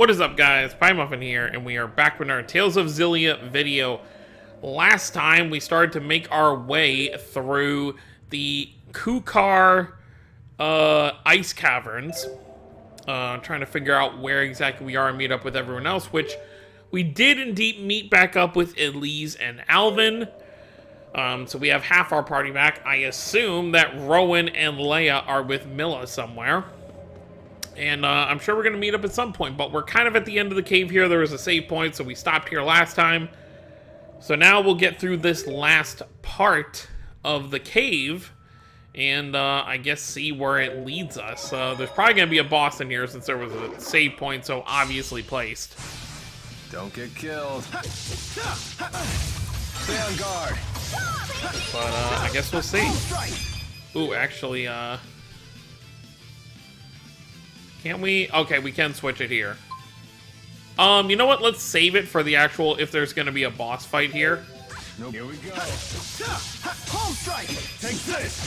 What is up, guys? Pie Muffin here, and we are back with our Tales of Xillia video. Last time, we started to make our way through the Kukar ice caverns. Trying to figure out where exactly we are and meet up with everyone else, which we did indeed meet back up with Elise and Alvin. So we have half our party back. I assume that Rowan and Leia are with Milla somewhere. And I'm sure we're going to meet up at some point, but we're kind of at the end of the cave here. There was a save point, so we stopped here last time. So now we'll get through this last part of the cave and I guess see where it leads us. There's probably going to be a boss in here since there was a save point so obviously placed. Don't get killed. Stay on guard. But I guess we'll see. Ooh, actually, can't we? Okay, we can switch it here. You know what? Let's save it for the actual, if there's going to be a boss fight here. Nope. Here we go. Home strike. Take this.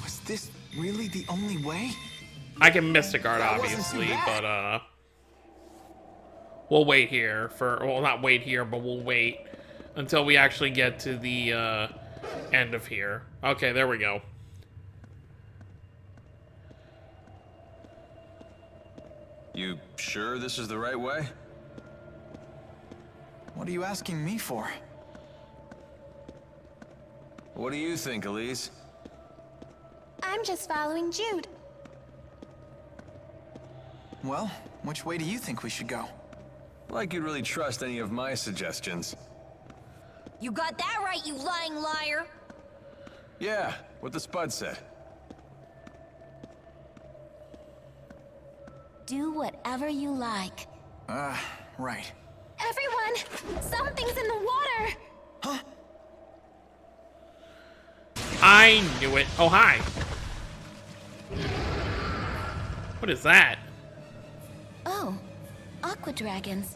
Was this really the only way? I can Mystic Guard, obviously, but we'll wait here for, well, not wait here, but we'll wait until we actually get to the end of here. Okay, there we go. You sure this is the right way? What are you asking me for? What do you think, Elise? I'm just following Jude. Well, which way do you think we should go? Like you'd really trust any of my suggestions. You got that right, you lying liar. Yeah, what the Spud said. Do whatever you like. Right. Everyone, something's in the water. Huh? I knew it. Oh, hi. What is that? Oh, aqua dragons.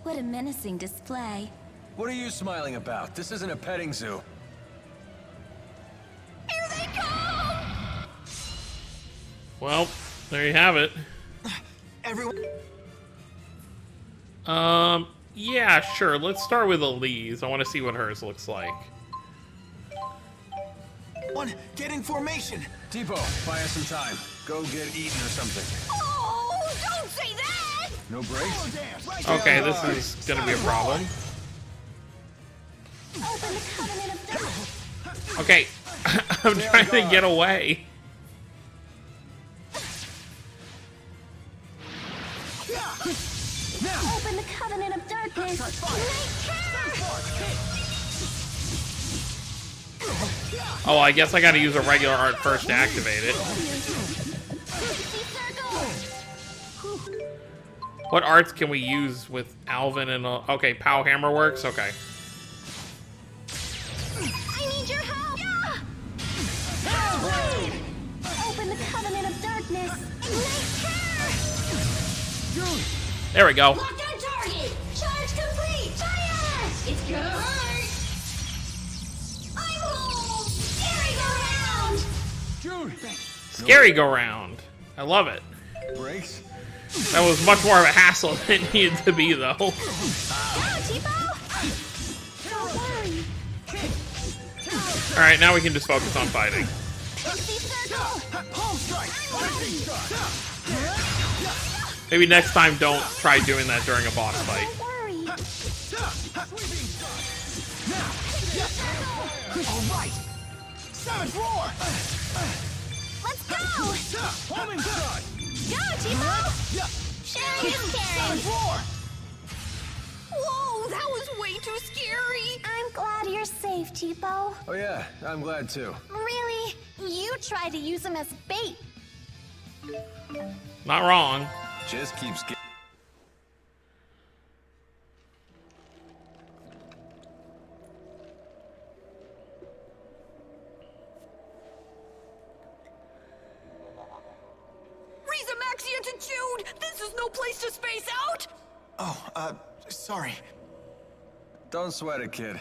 What a menacing display. What are you smiling about? This isn't a petting zoo. Here they come! Well, there you have it. Everyone. Yeah, sure. Let's start with Elise. I want to see what hers looks like. Get in formation. Tipo, buy us some time. Go get eaten or something. Oh, don't say that! No breaks? Okay, this is gonna be a problem. Open the covenant of death. Okay, I'm trying to get away. Open the covenant of darkness. Oh, I guess I gotta use a regular art first to activate it. What arts can we use with Alvin and... okay, Pow Hammer works? Okay. I need your help! Open the covenant of darkness. Ignite. There we go. Locked on target. Charge complete. Fire! It's gonna hurt. I'm home. Scary go round. Jude! Scary go round. I love it. Breaks? That was much more of a hassle than it needed to be, though. Go, Tipo. Don't worry. Alright, now we can just focus on fighting. Pixie circle. Home strike. Maybe next time don't try doing that during a boss fight. Don't worry. All right. Savage roar. Let's go. Homing strike. Go, Tipo. Sharing is caring. Roar. Whoa, that was way too scary. I'm glad you're safe, Tipo. Oh yeah, I'm glad too. Really? You tried to use him as bait. Not wrong. Just keeps getting... Maxia to Jude! This is no place to space out! Oh, sorry. Don't sweat it, kid.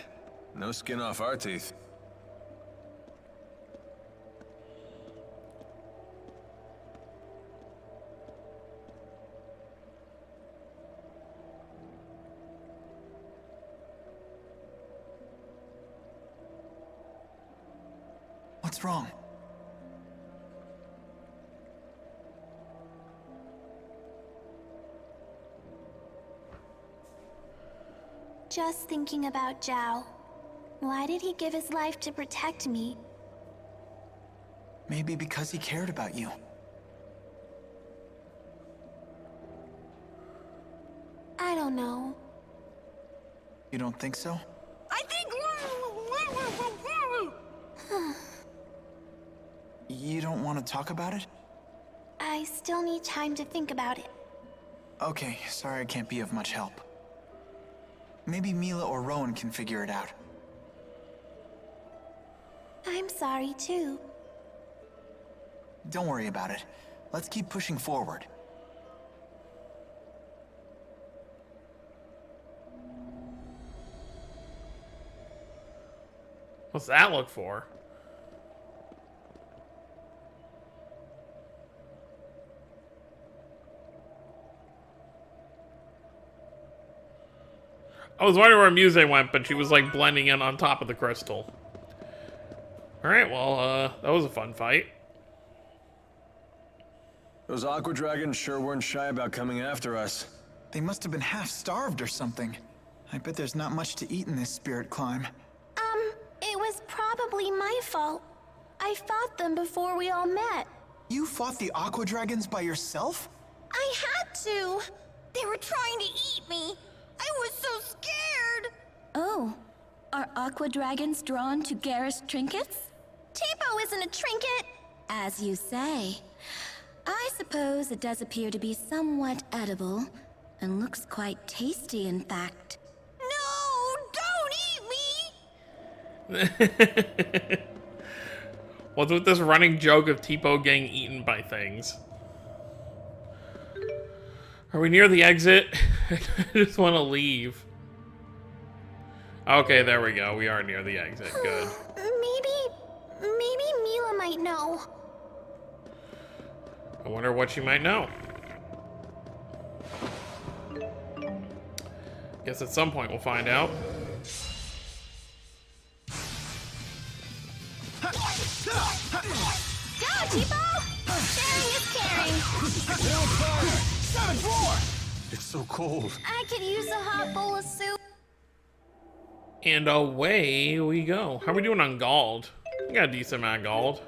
No skin off our teeth. What's wrong? Just thinking about Zhao. Why did he give his life to protect me? Maybe because he cared about you. I don't know. You don't think so? I think. You don't want to talk about it? I still need time to think about it. Okay, sorry I can't be of much help. Maybe Mila or Rowan can figure it out. I'm sorry too. Don't worry about it. Let's keep pushing forward. What's that look for? I was wondering where Muse went, but she was like blending in on top of the crystal. Alright, well, that was a fun fight. Those aqua dragons sure weren't shy about coming after us. They must have been half-starved or something. I bet there's not much to eat in this spirit climb. It was probably my fault. I fought them before we all met. You fought the aqua dragons by yourself? I had to. They were trying to eat me. I was so scared. Oh, are aqua dragons drawn to garish trinkets? Tipo isn't a trinket. As you say. I suppose it does appear to be somewhat edible, and looks quite tasty, in fact. No, don't eat me. What's with this running joke of Tipo getting eaten by things? Are we near the exit? I just want to leave. Okay, there we go. We are near the exit. Good. Maybe Mila might know. I wonder what she might know. Guess at some point we'll find out. Go, Tipo! Sharing is caring. Savage roar! It's so cold. I could use a hot bowl of soup. And away we go. How are we doing on gold? We got a decent amount of gold.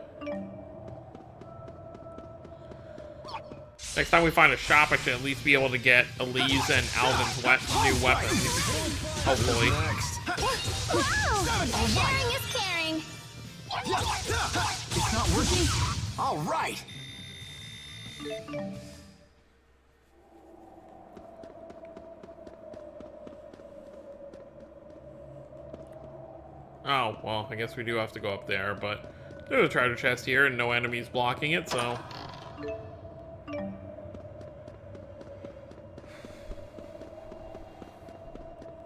Next time we find a shop, I should at least be able to get Elise and Alvin's new weapons. Hopefully. Next. Wow! Sharing is caring. It's not working? All right. Oh, well, I guess we do have to go up there, but there's a treasure chest here and no enemies blocking it, so...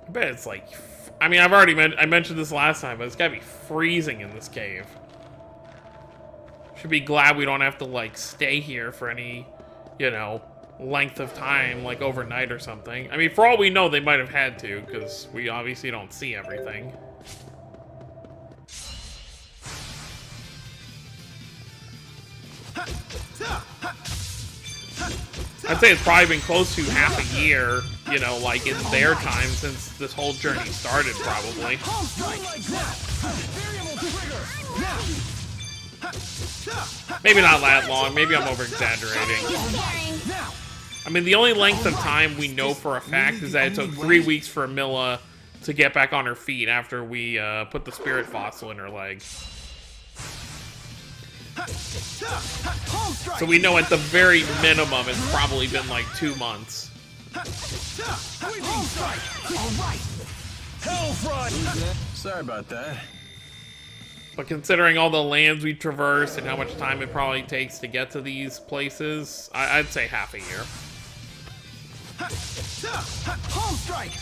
I bet it's like... I mean, I've already I mentioned this last time, but it's gotta be freezing in this cave. Should be glad we don't have to, like, stay here for any, you know, length of time, like overnight or something. I mean, for all we know, they might have had to, because we obviously don't see everything. I'd say it's probably been close to half a year, you know, like in their time since this whole journey started, probably. Maybe not that long, maybe I'm over-exaggerating. I mean, the only length of time we know for a fact is that it took 3 weeks for Mila to get back on her feet after we put the spirit fossil in her leg. So we know at the very minimum it's probably been like 2 months. Sorry about that. But considering all the lands we traverse and how much time it probably takes to get to these places, I'd say half a year. Home strike!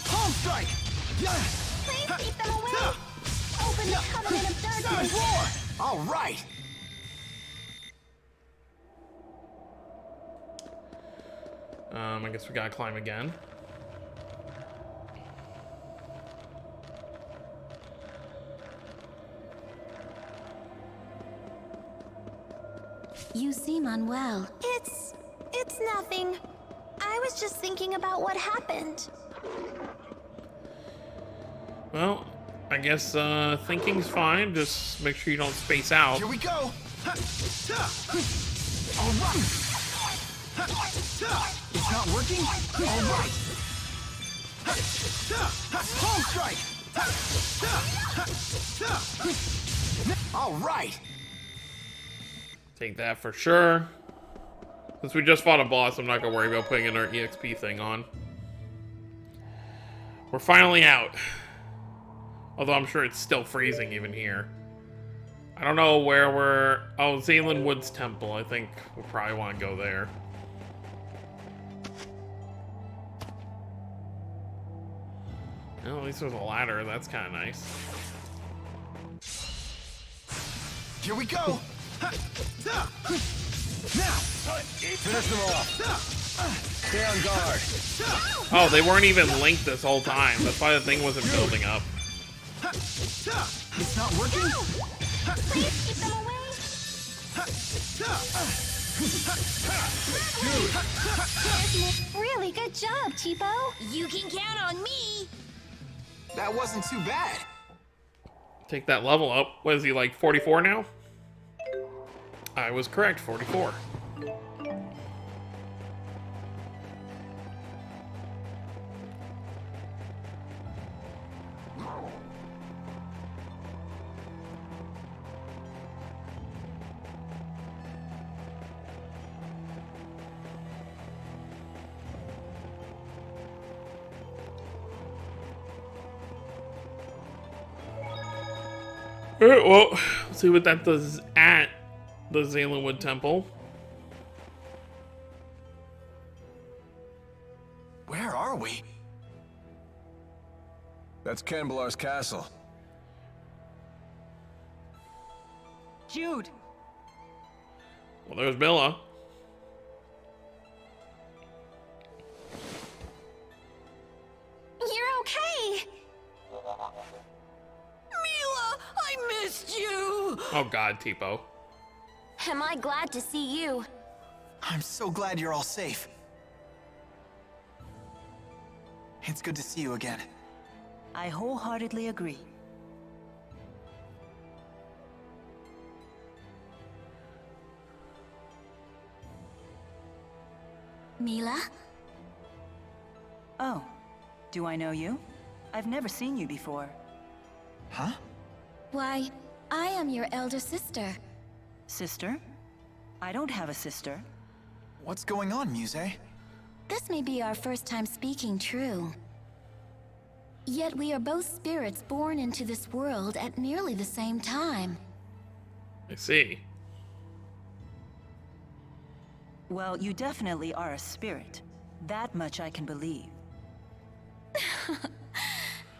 Home strike! Please keep them away. Open the covenant of darkness. Roar! All right. I guess we gotta climb again. You seem unwell. It's nothing. I was just thinking about what happened. Well, I guess thinking's fine. Just make sure you don't space out. Here we go. Ha, ta. All right. Ha, ta. It's not working. All right. Ha, ta. Ha, palm strike. Ha, ta. Ha, ta. All right. Take that for sure. Since we just fought a boss, I'm not gonna worry about putting our EXP thing on. We're finally out. Although I'm sure it's still freezing even here. I don't know where we're... Oh, Xillia Woods Temple. I think we'll probably want to go there. Well, at least there's a ladder. That's kind of nice. Here we go. Ha, ta. Now. Finish them off. Stay on guard. Oh, they weren't even linked this whole time. That's why the thing wasn't building up. Ha, ta. It's not working. Please keep them away. Really good job, Cheapo. You can count on me. That wasn't too bad. Take that level up. What is he, like 44 now? I was correct, 44. Alright, well, let's see what that does at the Xillia Wood Temple. Where are we? That's Canbelar's castle. Jude! Well, there's Milla. You're okay. Mila, I missed you! Oh god, Tipo. Am I glad to see you? I'm so glad you're all safe. It's good to see you again. I wholeheartedly agree. Mila? Oh, do I know you? I've never seen you before. Huh? Why, I am your elder sister. Sister? I don't have a sister. What's going on, Muse? This may be our first time speaking true. Yet we are both spirits born into this world at nearly the same time. I see. Well, you definitely are a spirit. That much I can believe.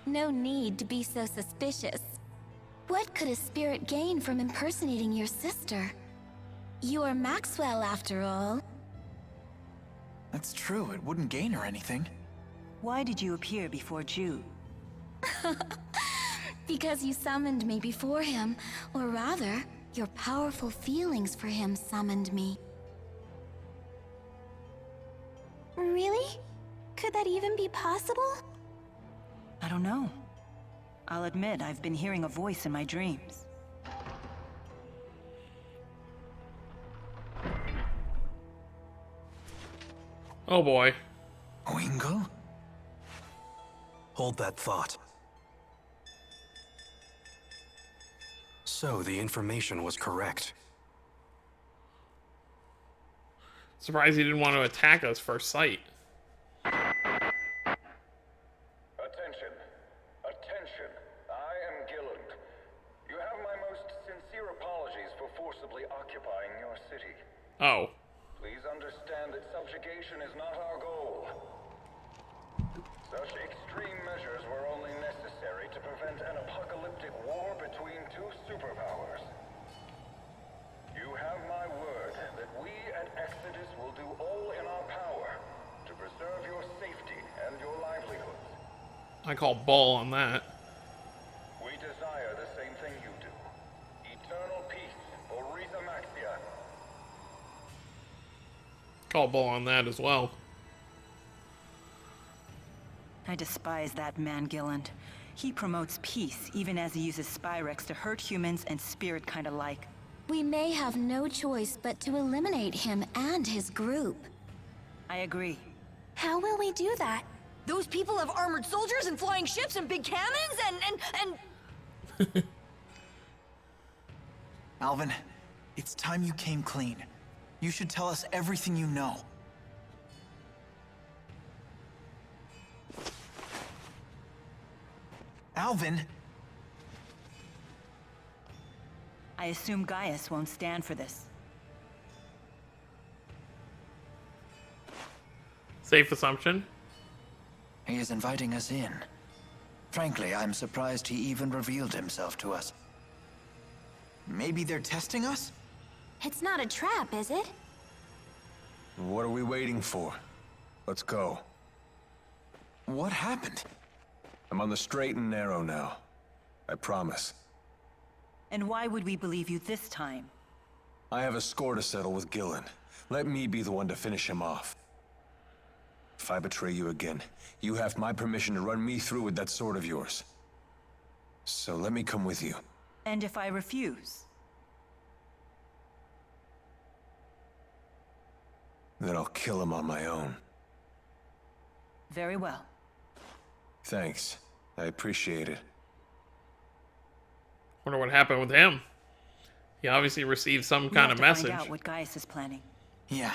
No need to be so suspicious. What could a spirit gain from impersonating your sister? You are Maxwell, after all. That's true, it wouldn't gain her anything. Why did you appear before Jude? Because you summoned me before him, or rather, your powerful feelings for him summoned me. Really? Could that even be possible? I don't know. I'll admit I've been hearing a voice in my dreams. Oh boy. Oingo? Hold that thought. So the information was correct. Surprised he didn't want to attack us first sight. Attention. Attention. I am Gilland. You have my most sincere apologies for forcibly occupying your city. Oh. Please understand that subjugation is not our goal. Such extreme measures were only necessary to prevent an apocalyptic war between two superpowers. You have my word that we at Exodus will do all in our power to preserve your safety and your livelihoods. I call bull on that. We desire the same thing you do. Eternal peace for Risa Maxia. Call bull on that as well. I despise that man, Gilland. He promotes peace, even as he uses Spyrex to hurt humans and spirit kind of like. We may have no choice but to eliminate him and his group. I agree. How will we do that? Those people have armored soldiers and flying ships and big cannons and... Alvin, it's time you came clean. You should tell us everything you know. Alvin! I assume Gaius won't stand for this. Safe assumption. He is inviting us in. Frankly, I'm surprised he even revealed himself to us. Maybe they're testing us? It's not a trap, is it? What are we waiting for? Let's go. What happened? I'm on the straight and narrow now. I promise. And why would we believe you this time? I have a score to settle with Gillen. Let me be the one to finish him off. If I betray you again, you have my permission to run me through with that sword of yours. So let me come with you. And if I refuse? Then I'll kill him on my own. Very well. Thanks. I appreciate it. Wonder what happened with him. He obviously received some We kind have of to message. find out what Gaius is planning. Yeah.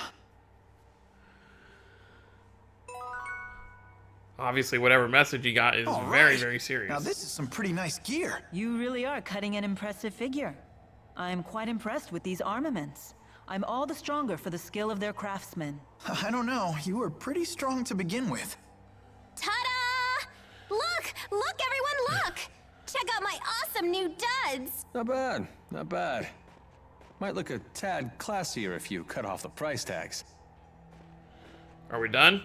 Obviously, whatever message he got is All very, right. very serious. Now this is some pretty nice gear. You really are cutting an impressive figure. I'm quite impressed with these armaments. I'm all the stronger for the skill of their craftsmen. I don't know, you were pretty strong to begin with. Ta-da! Look! Look, everyone, look! Check out my awesome new duds! Not bad. Not bad. Might look a tad classier if you cut off the price tags. Are we done?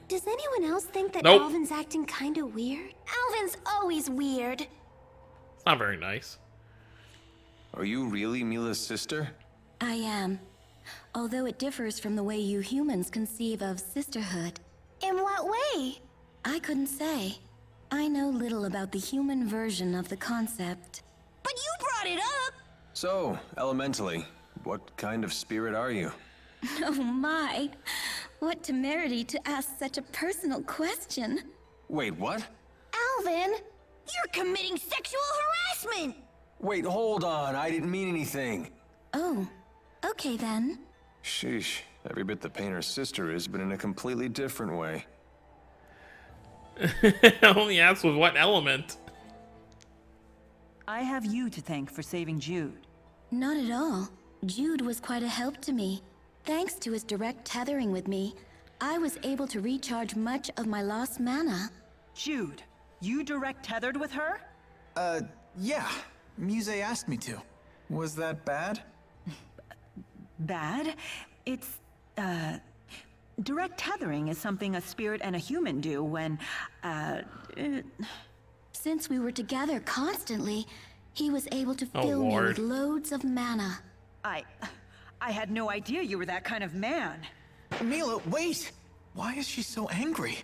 Does anyone else think that Nope. Alvin's acting kinda weird? Alvin's always weird. It's not very nice. Are you really Mila's sister? I am. Although it differs from the way you humans conceive of sisterhood. In what way? I couldn't say. I know little about the human version of the concept. But you brought it up! So, elementally, what kind of spirit are you? Oh my! What temerity to ask such a personal question. Wait, what? Alvin! You're committing sexual harassment! Wait, hold on. I didn't mean anything. Oh, okay then. Sheesh. Every bit the painter's sister is, but in a completely different way. Only asked with what element. I have you to thank for saving Jude. Not at all. Jude was quite a help to me. Thanks to his direct tethering with me, I was able to recharge much of my lost mana. Jude, you direct tethered with her? Yeah. Muse asked me to. Was that bad? Bad? It's, direct tethering is something a spirit and a human do when, Since we were together constantly, he was able to Oh, fill me Lord. with loads of mana. I had no idea you were that kind of man. Mila, wait! Why is she so angry?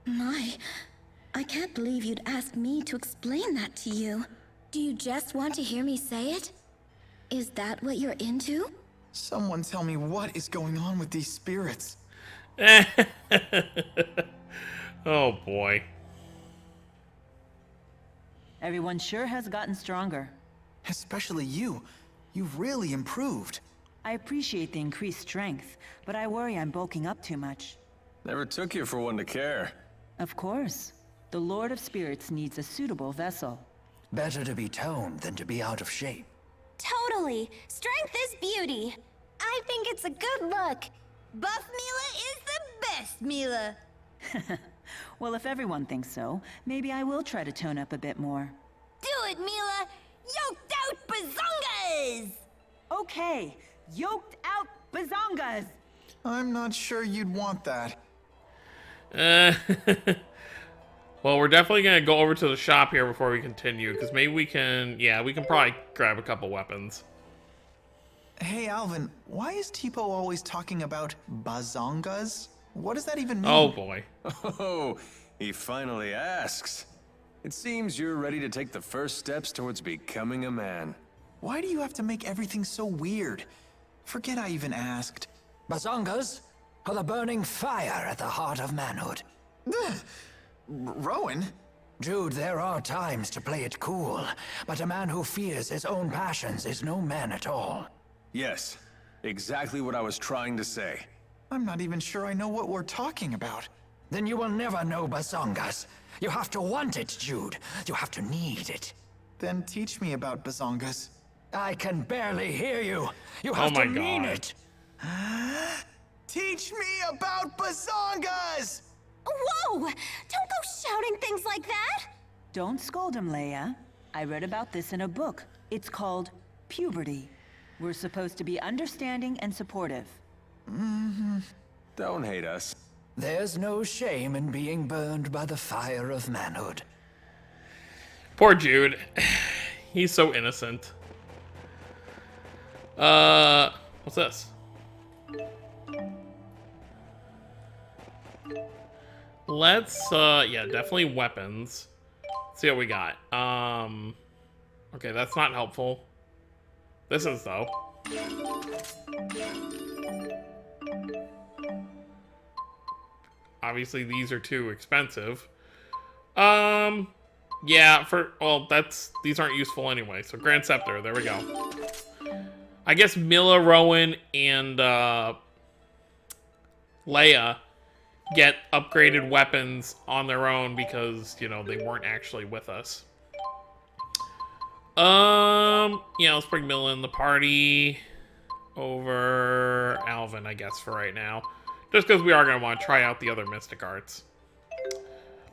I can't believe you'd ask me to explain that to you. Do you just want to hear me say it? Is that what you're into? Someone tell me what is going on with these spirits. Oh boy. Everyone sure has gotten stronger. Especially you. You've really improved. I appreciate the increased strength, but I worry I'm bulking up too much. Never took you for one to care. Of course. The Lord of Spirits needs a suitable vessel. Better to be toned than to be out of shape. Totally. Strength is beauty. I think it's a good look. Buff Mila is the best Mila! Well, if everyone thinks so, maybe I will try to tone up a bit more. Do it, Mila! Yoked out bazongas! Okay, yoked out bazongas! I'm not sure you'd want that. Well, we're definitely gonna go over to the shop here before we continue, because maybe we can, yeah, we can probably grab a couple weapons. Hey, Alvin, why is Tipo always talking about bazongas? What does that even mean? Oh boy. Oh, he finally asks. It seems you're ready to take the first steps towards becoming a man. Why do you have to make everything so weird? Forget I even asked. Bazongas are the burning fire at the heart of manhood. Rowan? Jude, there are times to play it cool, but a man who fears his own passions is no man at all. Yes, exactly what I was trying to say. I'm not even sure I know what we're talking about. Then you will never know bazongas. You have to want it, Jude. You have to need it. Then teach me about bazongas. I can barely hear you. You have my to mean God. it. Teach me about bazongas! Whoa! Don't go shouting things like that! Don't scold him, Leia. I read about this in a book. It's called puberty. We're supposed to be understanding and supportive. Don't hate us. There's no shame in being burned by the fire of manhood. Poor Jude. He's so innocent. What's this? Let's, yeah, definitely weapons. Let's see what we got. Okay, that's not helpful. This is, though. Obviously, these are too expensive. Yeah, well, these aren't useful anyway. So, Grand Scepter, there we go. I guess Milla, Rowan, and, Leia get upgraded weapons on their own because, you know, they weren't actually with us. Yeah, let's bring Milla in the party over Alvin, I guess, for right now. Just because we are going to want to try out the other Mystic Arts.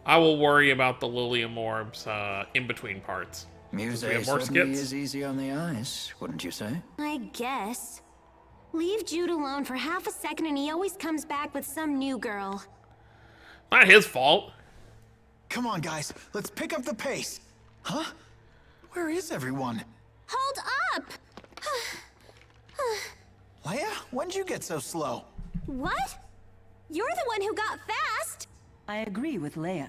I will worry about the Lilium Orbs in between parts. Music we have more certainly skits? is easy on the eyes, wouldn't you say? I guess. Leave Jude alone for half a second and he always comes back with some new girl. Not his fault. Come on, guys, let's pick up the pace. Huh? Where is everyone? Hold up! Leia, when'd you get so slow? What? You're the one who got fast! I agree with Leia.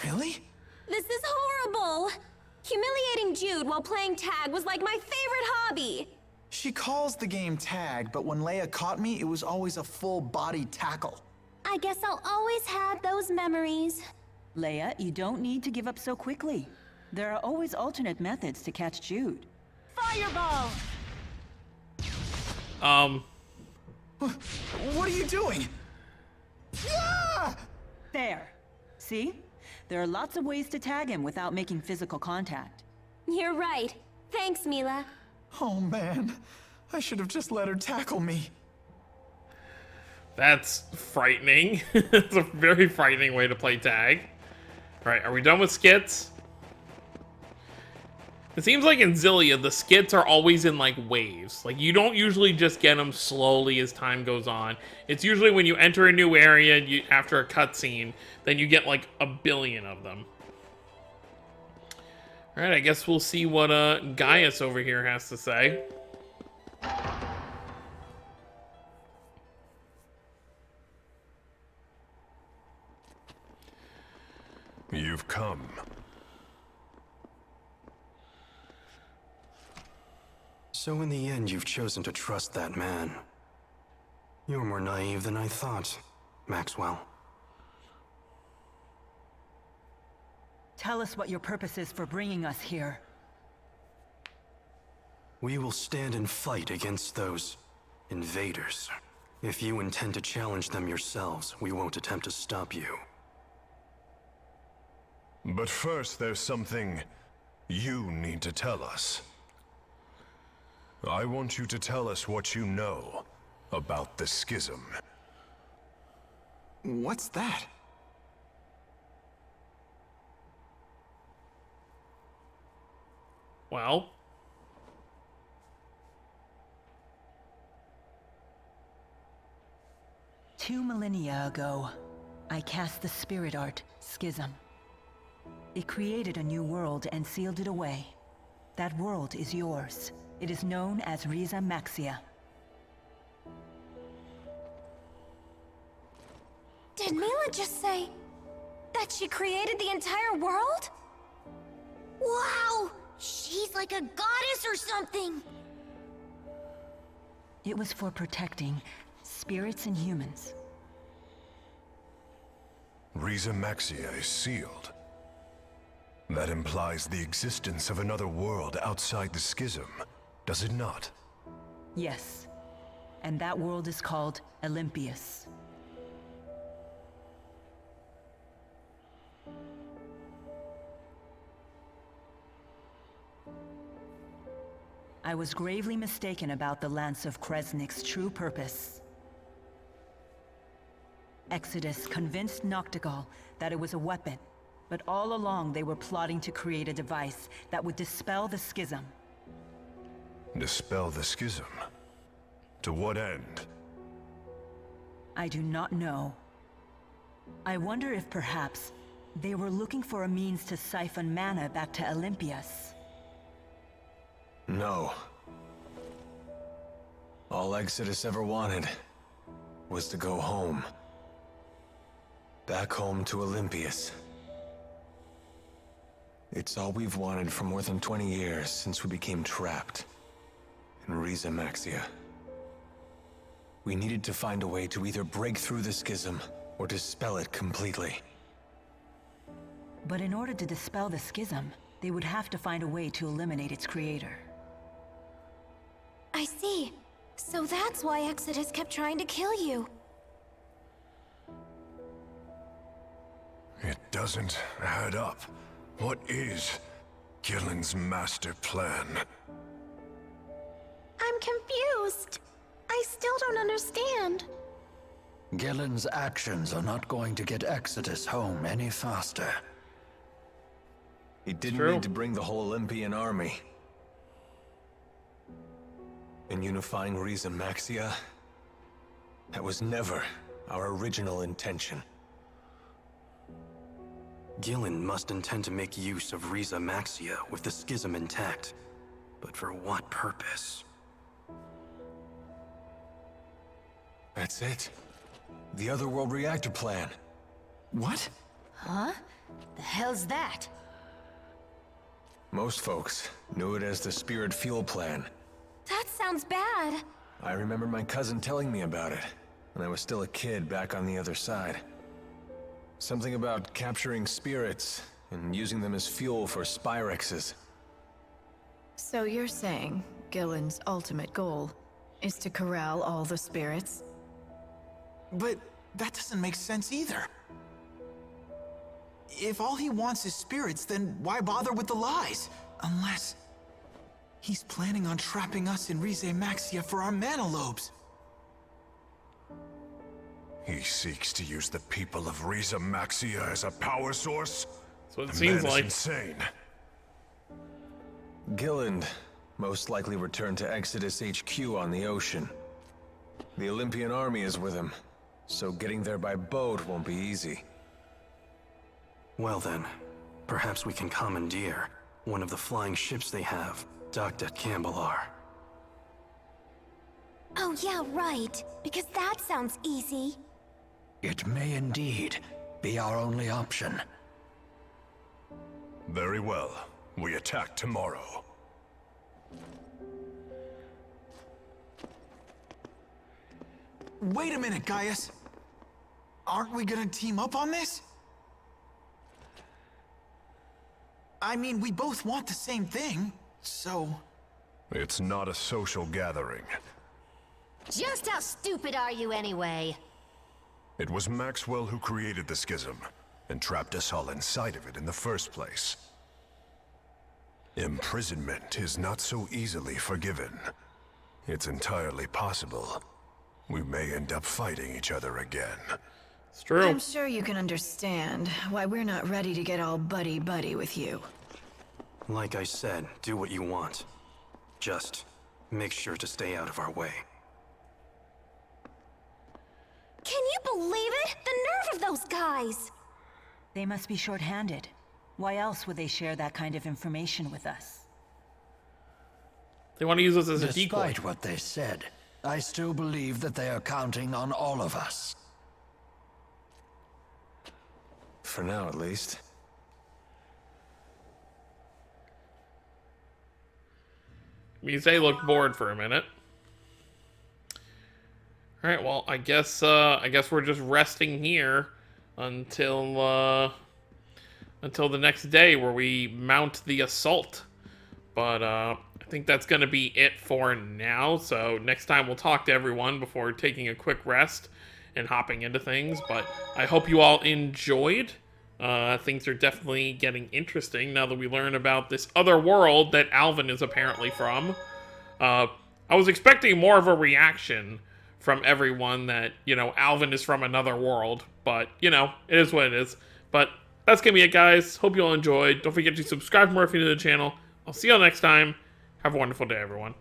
Really? This is horrible! Humiliating Jude while playing tag was like my favorite hobby! She calls the game tag, but when Leia caught me, it was always a full-body tackle. I guess I'll always have those memories. Leia, you don't need to give up so quickly. There are always alternate methods to catch Jude. Fireball! What are you doing? Yeah! There. See? There are lots of ways to tag him without making physical contact. You're right. Thanks, Mila. Oh man, I should have just let her tackle me. That's frightening. It's a very frightening way to play tag. Alright, are we done with skits? It seems like in Xillia, the skits are always in, like, waves. Like, you don't usually just get them slowly as time goes on. It's usually when you enter a new area, after a cutscene, then you get, like, a billion of them. Alright, I guess we'll see what Gaius over here has to say. You've come. So in the end, you've chosen to trust that man. You're more naive than I thought, Maxwell. Tell us what your purpose is for bringing us here. We will stand and fight against those invaders. If you intend to challenge them yourselves, we won't attempt to stop you. But first, there's something you need to tell us. I want you to tell us what you know about the schism. What's that? Well, 2 millennia ago, I cast the spirit art, Schism. It created a new world and sealed it away. That world is yours. It is known as Riza Maxia. Did Mila just say that she created the entire world? Wow! She's like a goddess or something! It was for protecting spirits and humans. Riza Maxia is sealed. That implies the existence of another world outside the schism, does it not? Yes. And that world is called Olympius. I was gravely mistaken about the Lance of Kresnik's true purpose. Exodus convinced Noctigal that it was a weapon, but all along they were plotting to create a device that would dispel the schism. Dispel the schism? To what end? I do not know. I wonder if perhaps they were looking for a means to siphon mana back to Olympius. No. All Exodus ever wanted was to go home. Back home to Olympius. It's all we've wanted for more than 20 years since we became trapped in Riza Maxia. We needed to find a way to either break through the schism or dispel it completely. But in order to dispel the schism, they would have to find a way to eliminate its creator. I see. So that's why Exodus kept trying to kill you. It doesn't add up. What is Gillen's master plan? I'm confused. I still don't understand. Gillen's actions are not going to get Exodus home any faster. He didn't True. need to bring the whole Olympian army. In unifying Riza Maxia, that was never our original intention. Gillen must intend to make use of Riza Maxia with the schism intact. But for what purpose? That's it. The Otherworld reactor plan. What? Huh? The hell's that? Most folks knew it as the Spirit Fuel Plan. That sounds bad. I remember my cousin telling me about it when I was still a kid back on the other side. Something about capturing spirits and using them as fuel for Spyrexes. So you're saying Gillen's ultimate goal is to corral all the spirits? But that doesn't make sense either. If all he wants is spirits, then why bother with the lies? Unless he's planning on trapping us in Rize Maxia for our mana lobes. He seeks to use the people of Riza Maxia as a power source? That's what it The seems man is like. insane. Gillen most likely returned to Exodus HQ on the ocean. The Olympian army is with him, so getting there by boat won't be easy. Well then, perhaps we can commandeer one of the flying ships they have, docked at Cambalar. Oh yeah, right. Because that sounds easy. It may indeed be our only option. Very well. We attack tomorrow. Wait a minute, Gaius. Aren't we gonna team up on this? I mean, we both want the same thing, so... It's not a social gathering. Just how stupid are you anyway? It was Maxwell who created the schism, and trapped us all inside of it in the first place. Imprisonment is not so easily forgiven. It's entirely possible we may end up fighting each other again. It's true. I'm sure you can understand why we're not ready to get all buddy-buddy with you. Like I said, do what you want. Just make sure to stay out of our way. Can you believe it? The nerve of those guys! They must be short-handed. Why else would they share that kind of information with us? They want to use us as a decoy. Despite what they said, I still believe that they are counting on all of us. For now, at least. Mise looked bored for a minute. All right, well, I guess we're just resting here until the next day where we mount the assault. But I think that's going to be it for now. So next time we'll talk to everyone before taking a quick rest and hopping into things. But I hope you all enjoyed. Things are definitely getting interesting now that we learn about this other world that Alvin is apparently from. I was expecting more of a reaction from everyone that, you know, Alvin is from another world. But, you know, it is what it is. But that's going to be it, guys. Hope you all enjoyed. Don't forget to subscribe for more if you're new to the channel. I'll see you all next time. Have a wonderful day, everyone.